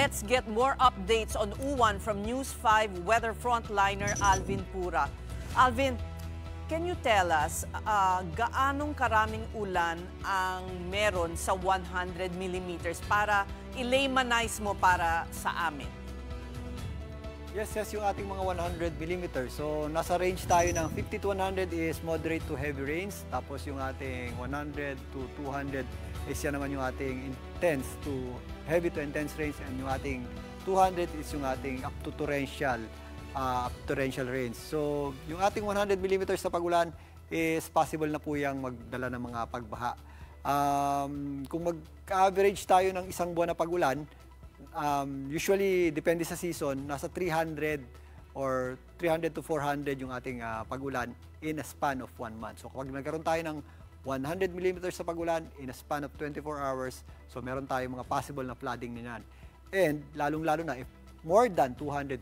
let's get more updates on Uwan from News 5 weather frontliner Alvin Pura. Alvin, can you tell us gaanong karaming ulan ang meron sa 100 millimeters para i-laymanize mo para sa amin? Yes, yung ating mga 100 millimeters. So, nasa range tayo ng 50 to 100 is moderate to heavy rains. Tapos yung ating 100 to 200 is yan naman yung ating intense to heavy to intense rains. And yung ating 200 is yung ating up to torrential rains. So, yung ating 100 millimeters na pagulan is possible na po yung magdala ng mga pagbaha. Kung mag-average tayo ng isang buwan na pagulan, usually, depende sa season, nasa 300 or 300 to 400 yung ating pagulan in a span of 1 month. So kapag nagkaroon tayo ng 100 millimeters sa pagulan in a span of 24 hours, so meron tayong mga possible na flooding na yan. And lalong-lalo na, if more than 200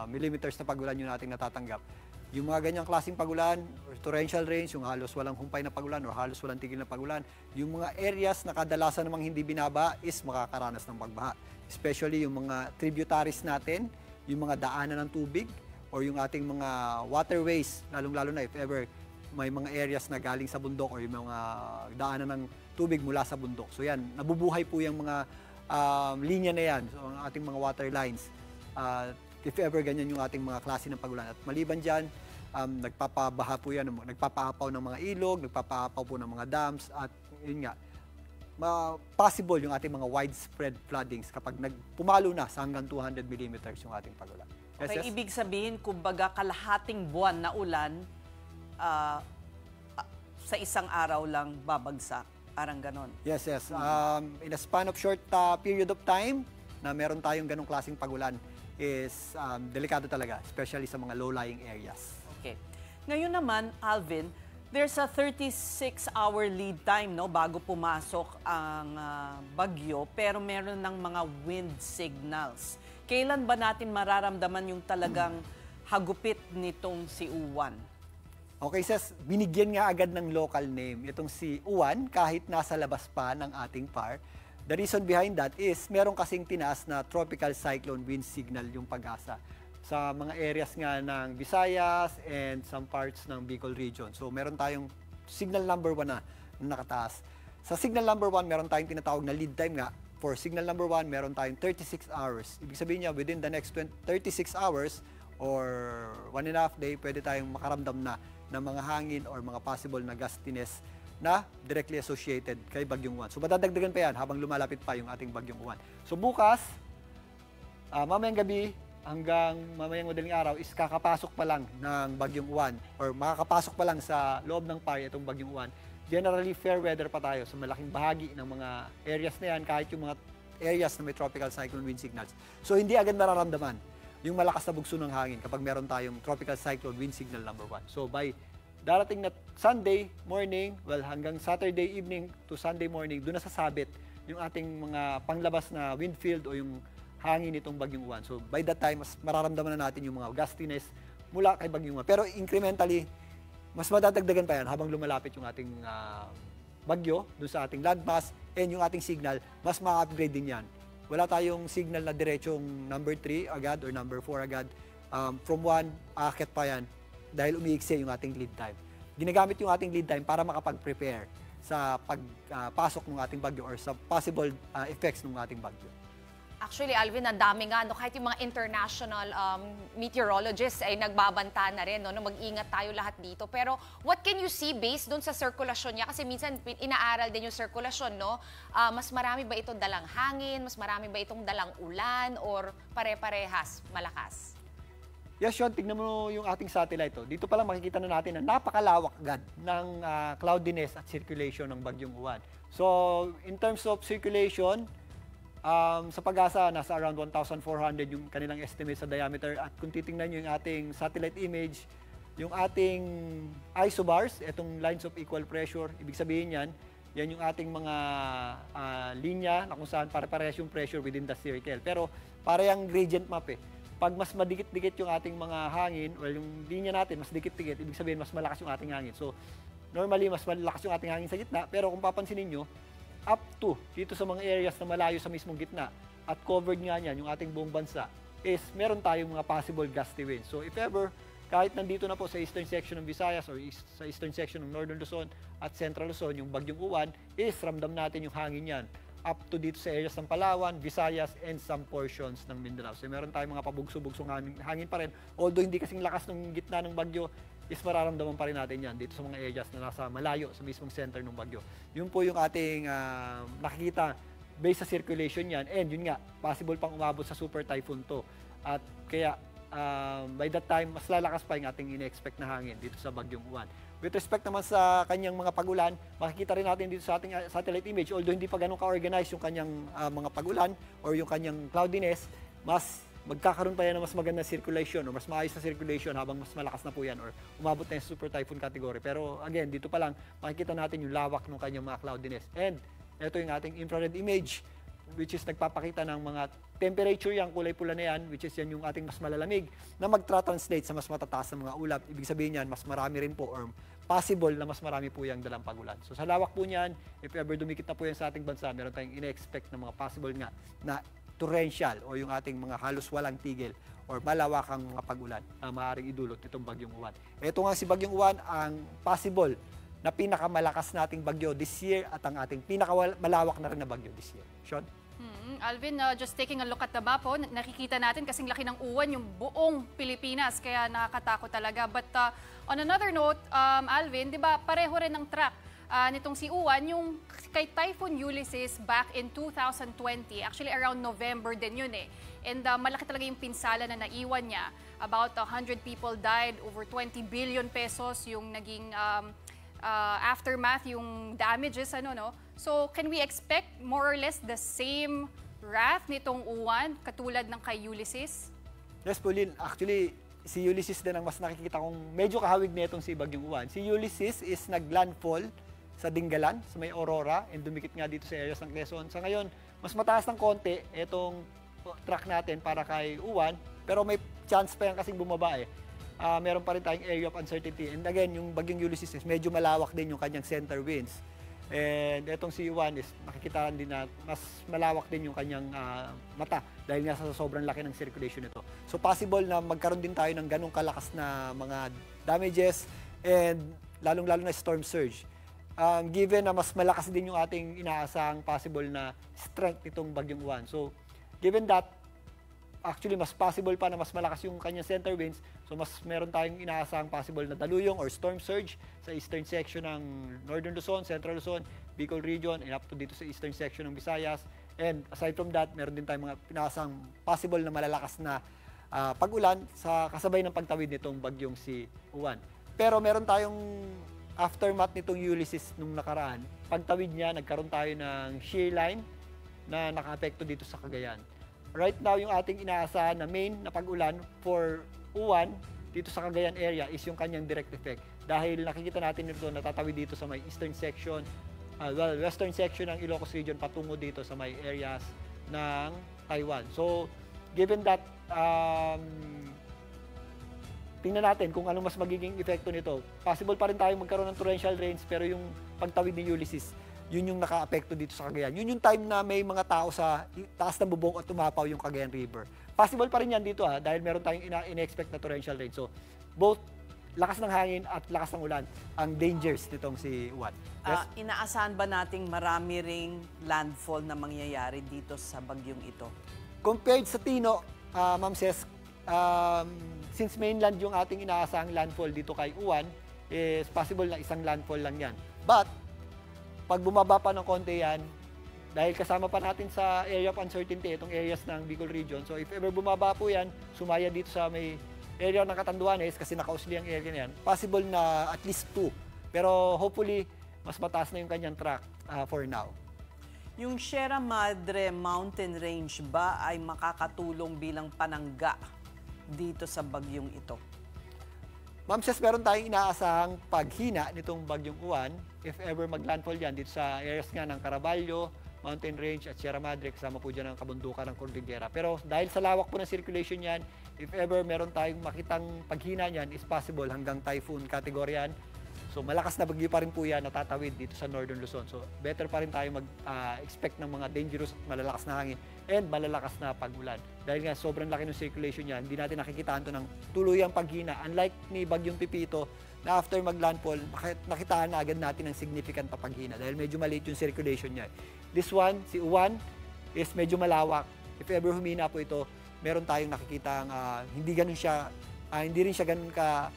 millimeters na pagulan yung ating natatanggap, yung mga ganyang klaseng pagulan, or torrential rains, yung halos walang humpay na pagulan or halos walang tigil na pagulan, yung mga areas na kadalasan namang hindi binaba is makakaranas ng pagbaha. Especially yung mga tributaries natin, yung mga daanan ng tubig, or yung ating mga waterways, lalong-lalo na if ever may mga areas na galing sa bundok or yung mga daanan ng tubig mula sa bundok. So yan, nabubuhay po yung mga linya na yan, so ang ating mga water lines. If ever ganyan yung ating mga klase ng pagulan. At maliban dyan, nagpapabaha po yan, nagpapaapaw ng mga ilog, nagpapaapaw po ng mga dams, at yun nga, possible yung ating mga widespread floodings kapag pumalo na sa hanggang 200 millimeters yung ating pagulan. Yes, Okay, yes? ibig sabihin, kumbaga kalahating buwan na ulan, sa isang araw lang babagsak. Parang ganon. Yes. In a span of short period of time na meron tayong ganong klaseng pagulan, is delikado talaga, especially sa mga low-lying areas. Okay. Ngayon naman, Alvin, there's a 36-hour lead time, no, bago pumasok ang bagyo, pero meron ng mga wind signals. Kailan ba natin mararamdaman yung talagang hagupit nitong si Uwan? Okay, binigyan nga agad ng local name itong si Uwan kahit nasa labas pa ng ating PAR. The reason behind that is meron kasing tinaas na tropical cyclone wind signal yung Pag-asa sa mga areas nga ng Visayas and some parts ng Bicol region. So meron tayong signal number 1 na nakataas. Sa signal number 1, meron tayong tinatawag na lead time nga. For signal number 1, meron tayong 36 hours. Ibig sabihin niya, within the next 36 hours or 1.5 day, pwede tayong makaramdam na ng mga hangin or mga possible na gustiness na directly associated kay Bagyong Uwan. So madadagdagan pa yan habang lumalapit pa yung ating Bagyong Uwan. So bukas, mamayang gabi hanggang mamayang madaling araw is kakapasok pa lang ng Bagyong Uwan or makakapasok pa lang sa loob ng PAR itong Bagyong Uwan. Generally, fair weather pa tayo sa malaking bahagi ng mga areas na yan, kahit yung mga areas na may tropical cyclone wind signals. So hindi agad nararamdaman yung malakas na bugso ng hangin kapag meron tayong tropical cyclone wind signal number 1. So by darating na Sunday morning, well hanggang Saturday evening to Sunday morning, doon nasasabit yung ating mga panglabas na wind field o yung hangin nitong Bagyong Uwan. So by that time, mas mararamdaman na natin yung mga gustiness mula kay Bagyong Uwan. Pero incrementally, mas madadagdagan pa yan habang lumalapit yung ating bagyo doon sa ating landmass and yung ating signal, mas ma-upgrade din yan. Wala tayong signal na diretsong number 3 agad or number 4 agad. From 1, aakyat pa yan dahil umiiksi yung ating lead time. Ginagamit yung ating lead time para makapag-prepare sa pagpasok ng ating bagyo or sa possible effects ng ating bagyo. Actually, Alvin, ang dami nga, no? Kahit yung mga international meteorologists ay nagbabanta na rin, no? Mag-ingat tayo lahat dito. Pero what can you see based doon sa sirkulasyon niya? Kasi minsan inaaral din yung sirkulasyon, no? Mas marami ba itong dalang hangin? Mas marami ba itong dalang ulan? Or pare-parehas, malakas? Yes, Sean, tignan mo yung ating satellite. Dito pa lang makikita na natin na napakalawak agad ng cloudiness at circulation ng Bagyong Uwan. So, in terms of circulation, sa Pag-asa, nasa around 1,400 yung kanilang estimate sa diameter. At kung titingnan nyo yung ating satellite image, yung ating isobars, itong lines of equal pressure, ibig sabihin yan yung ating mga linya na kung saan pare-parehas yung pressure within the circle. Pero para yung gradient map Pag mas madikit-dikit yung ating mga hangin, well, yung linya natin mas dikit-dikit, ibig sabihin mas malakas yung ating hangin. So, normally mas malakas yung ating hangin sa gitna, pero kung papansinin nyo, up to dito sa mga areas na malayo sa mismong gitna, at covered nga niyan yung ating buong bansa, is meron tayong mga possible gusty winds. So if ever, kahit nandito na po sa eastern section ng Visayas or sa eastern section ng Northern Luzon at Central Luzon, yung bagyong Uwan, is ramdam natin yung hangin yan up to dito sa areas ng Palawan, Visayas, and some portions ng Mindanao. So meron tayong mga pabugso-bugsong hangin pa rin. Although hindi kasing lakas ng gitna ng bagyo, is mararamdaman pa rin natin yan dito sa mga areas na nasa malayo, sa mismong center ng bagyo. Yun po yung ating nakikita based sa circulation yan. And yun nga, possible pang umabot sa super typhoon to. At kaya, by that time, mas lalakas pa yung ating ine-expect na hangin dito sa bagyong Uwan. With respect naman sa kanyang mga pag-ulan, makikita rin natin dito sa ating satellite image, although hindi pa ganun ka-organize yung kanyang mga pag-ulan or yung kanyang cloudiness, mas magkakaroon pa yan ng mas magandang circulation or mas maayos na circulation habang mas malakas na po yan or umabot na yung super typhoon category. Pero again, dito pa lang, makikita natin yung lawak ng kanyang mga cloudiness. And ito yung ating infrared image, which is nagpapakita ng mga temperature yan, kulay pula na yan, which is yan yung ating mas malalamig, na magtra-translate sa mas matataas na mga ulap. Ibig sabihin yan, mas marami rin po or possible na mas marami po yung dalang pagulan. So sa lawak po niyan, if ever dumikit na po yan sa ating bansa, meron tayong ine-expect na mga possible nga na torrential o yung ating mga halos walang tigil or malawakang mga pagulan na maaaring idulot itong bagyong Uwan. Ito nga si bagyong Uwan ang possible na pinakamalakas nating bagyo this year at ang ating pinakamalawak na rin na bagyo this year. Sean? Alvin, just taking a look at the map, nakikita natin kasing laki ng Uwan yung buong Pilipinas, kaya nakakatakot talaga. But on another note, Alvin, di ba pareho rin ng track nitong si Uwan, yung kay Typhoon Ulysses back in 2020, actually around November din yun eh. And malaki talaga yung pinsala na naiwan niya. About 100 people died, over 20 billion pesos yung naging aftermath, yung damages, ano no? So, can we expect more or less the same wrath nitong Uwan, katulad ng kay Ulysses? Yes, Pauline. Actually, si Ulysses din ang mas nakikita kong medyo kahawig na itong si bagyong Uwan. Si Ulysses is naglandfall sa Dingalan, sa may Aurora, and dumikit nga dito sa areas ng Quezon. Sa ngayon, mas mataas ng konti itong track natin para kay Uwan, pero may chance pa yan kasing bumaba eh. Meron pa rin tayong area of uncertainty. And again, yung bagyong Ulysses is medyo malawak din yung kanyang center winds. And itong si Uwan is makikita din na mas malawak din yung kanyang mata dahil nga sa sobrang laki ng circulation nito. So possible na magkaroon din tayo ng ganong kalakas na mga damages and lalong-lalo na storm surge. Given na mas malakas din yung ating inaasahang possible na strength nitong bagyong Uwan. So given that, actually mas possible pa na mas malakas yung kanyang center winds, so mas meron tayong inaasahang possible na daluyong or storm surge sa eastern section ng Northern Luzon, Central Luzon, Bicol region, and up to dito sa eastern section ng Visayas. And aside from that, meron din tayong mga inaasahang possible na malalakas na pag-ulan sa kasabay ng pagtawid nitong bagyong si Uwan. Pero meron tayong aftermath nitong Ulysses nung nakaraan. Pagtawid niya, nagkaroon tayo ng shear line na naka-apekto dito sa Cagayan. Right now, yung ating inaasahan na main na pag-ulan for Uwan dito sa Cagayan area is yung kanyang direct effect. Dahil nakikita natin ito natatawid dito sa may eastern section, western section ng Ilocos region patungo dito sa may areas ng Taiwan. So, given that, tingnan natin kung ano mas magiging epekto nito. Possible pa rin tayong magkaroon ng torrential rains, pero yung pagtawid ni Ulysses, yun yung naka-apekto dito sa Cagayan. Yun yung time na may mga tao sa taas ng bubong at tumapaw yung Cagayan River. Possible pa rin yan dito dahil meron tayong ina-expect na torrential rain. So, both lakas ng hangin at lakas ng ulan ang dangers nitong si Uwan. Yes? Inaasahan ba nating marami ring landfall na mangyayari dito sa bagyong ito? Compared sa Tino, Ma'am Ces, since mainland yung ating inaasahang landfall dito kay Uwan, is possible na isang landfall lang yan. But, pag bumaba pa ng konti yan, dahil kasama pa natin sa area of uncertainty, itong areas ng Bicol region. So if ever bumaba po yan, sumaya dito sa may area ng Catanduanes, kasi nakausli ang area na yan, possible na at least 2. Pero hopefully, mas mataas na yung kanyang track for now. Yung Sierra Madre Mountain Range ba ay makakatulong bilang panangga dito sa bagyong ito? Ma'am Ces, meron tayong inaasahang paghina nitong bagyong Uwan if ever maglandfall yan dito sa areas nga ng Caraballo, Mountain Range at Sierra Madre, kasama po dyan ang kabundukan ng Cordillera. Pero dahil sa lawak po ng circulation yan, if ever meron tayong makitang paghina niyan, is possible hanggang typhoon category yan. So malakas na bagyo pa rin po yan natatawid dito sa Northern Luzon. So better pa rin tayo mag-expect ng mga dangerous at malalakas na hangin and malalakas na pag-ulan. Dahil nga sobrang laki ng circulation niya, hindi natin nakikitaan to ng tuluyang paghina. Unlike ni Bagyong Pipito na after mag-landfall, nakitaan na agad natin ng significant na paghina dahil medyo maliit yung circulation niya. This one, si Uwan, is medyo malawak. If ever humina po ito, meron tayong nakikita hindi rin siya ganun ka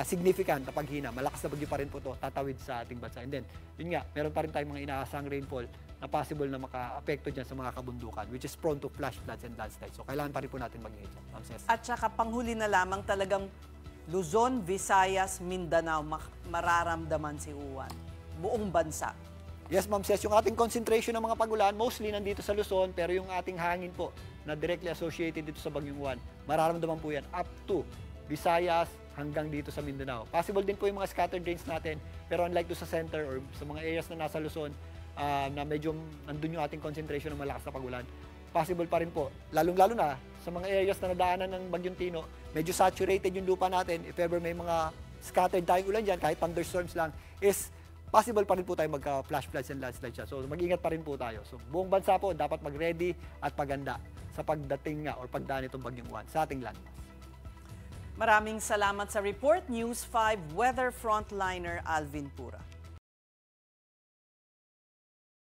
significant na paghina. Malakas na bagyo pa rin po ito, tatawid sa ating bansa. And then, yun nga, meron pa rin tayong mga inaasang rainfall na possible na maka-apekto dyan sa mga kabundukan, which is prone to flash floods and landslides. So, kailangan pa rin po natin mag-ingat. At saka panghuli na lamang talagang Luzon, Visayas, Mindanao, mararamdaman si Uwan. Buong bansa. Yes, Ma'am Ces, yung ating concentration ng mga pagulan, mostly nandito sa Luzon, pero yung ating hangin po na directly associated dito sa Bagyong Uwan, mararamdaman po yan up to Visayas hanggang dito sa Mindanao. Possible din po yung mga scattered rains natin, pero unlike doon sa center or sa mga areas na nasa Luzon, na medyo nandun yung ating concentration ng malakas na pagulan, possible pa rin po, lalong-lalo na sa mga areas na nadaanan ng Bagyong Tino, medyo saturated yung lupa natin. If ever may mga scattered tayong ulan dyan, kahit thunderstorms lang, is possible pa rin po tayo magka-flash floods and landslides siya. So mag-ingat pa rin po tayo. So buong bansa po dapat mag-ready at paganda sa pagdating nga or pagdaan itong Bagyong Uwan sa ating land. Maraming salamat sa report, News 5 Weather Frontliner Alvin Pura.